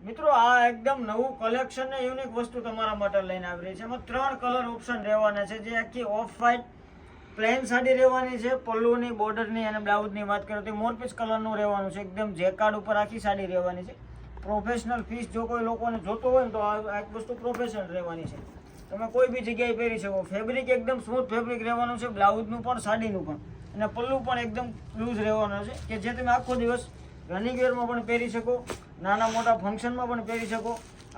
મિત્રો આ એકદમ નવું કલેક્શન ને યુનિક વસ્તુ તમારા માટે લઈને આવી રહી છે. એમાં 3 કલર ઓપ્શન રહેવાના છે. જે આખી ઓફ વ્હાઇટ પ્લેન સાડી રહેવાની છે. પલ્લુની બોર્ડરની અને બ્લાઉઝની વાત કરો તો મોરપીસ કલરનું રહેવાનું છે. એકદમ જેકાર્ડ ઉપર આખી સાડી રહેવાની છે. પ્રોફેશનલ પીસ જો કોઈ લોકોને જોતો હોય ને તો આ એક વસ્તુ પ્રોફેશનલ રહેવાની છે. તમે કોઈ બી જગ્યાએ પહેરી શકો. ફેબ્રિક એકદમ સ્મૂથ ફેબ્રિક રહેવાનું છે. બ્લાઉઝનું પણ સાડીનું પણ અને પલ્લુ પણ એકદમ લૂઝ રહેવાનો છે કે જે તમે આખો દિવસ રનિંગ વેરમાં પણ પહેરી શકો, નાના મોટા ફંક્શનમાં પણ પહેરી શકો.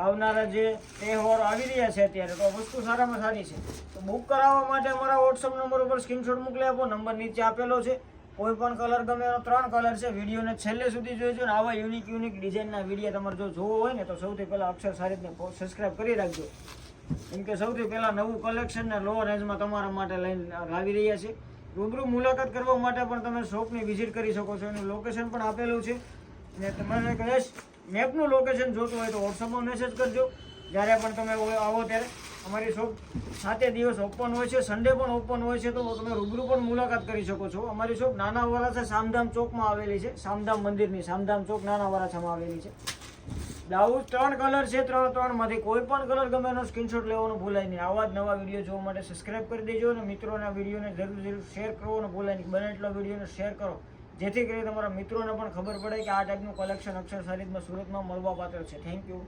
આવનારા જે તહેવારો આવી રહ્યા છે અત્યારે તો વસ્તુ સારામાં સારી છે. તો બુક કરાવવા માટે અમારા વોટ્સઅપ નંબર ઉપર સ્ક્રીનશોટ મોકલી આપો. નંબર નીચે આપેલો છે. કોઈ પણ કલર ગમે એનો 3 કલર છે. વિડીયોને છેલ્લે સુધી જોઈજો ને આવા યુનિક ડિઝાઇનના વિડીયો તમારે જો જોવો હોય ને તો સૌથી પહેલાં અક્ષર સારીને સબસ્ક્રાઈબ કરી રાખજો. કેમ કે સૌથી પહેલાં નવું કલેક્શન ને લો રેન્જમાં તમારા માટે લઈને લાવી રહ્યા છે. રૂબરૂ મુલાકાત કરવા માટે પણ તમે શોપની વિઝિટ કરી શકો છો. એનું લોકેશન પણ આપેલું છે. અને તમારે કદાચ મેપનું લોકેશન જોતું હોય તો વોટ્સઅપમાં મેસેજ કરજો. જ્યારે પણ તમે આવો ત્યારે અમારી શોપ 7 દિવસ ઓપન હોય છે. સન્ડે પણ ઓપન હોય છે. તો તમે રૂબરૂ પણ મુલાકાત કરી શકો છો. અમારી શોપ નાના વરાછા સામધામ ચોકમાં આવેલી છે. સામધામ મંદિરની સામધામ ચોક નાના વરાછામાં આવેલી છે. બ્લાઉઝ 3 કલર છે. 3માંથી કોઈ પણ કલર ગમે એનો સ્ક્રીનશોટ લેવાનું ભૂલાય નહીં. આવા જ નવા વિડીયો જોવા માટે સબસ્ક્રાઈબ કરી દેજો અને મિત્રોના વિડીયોને જરૂર શેર કરવાનું ભૂલાય નહીં. બને એટલો વિડીયોને શેર કરો જેથી કરી તમારા મિત્રોને પણ ખબર પડે કે આ ટાઈપનું કલેક્શન અક્ષર સારીમાં સુરતમાં મળવા પાત્ર છે. Thank you.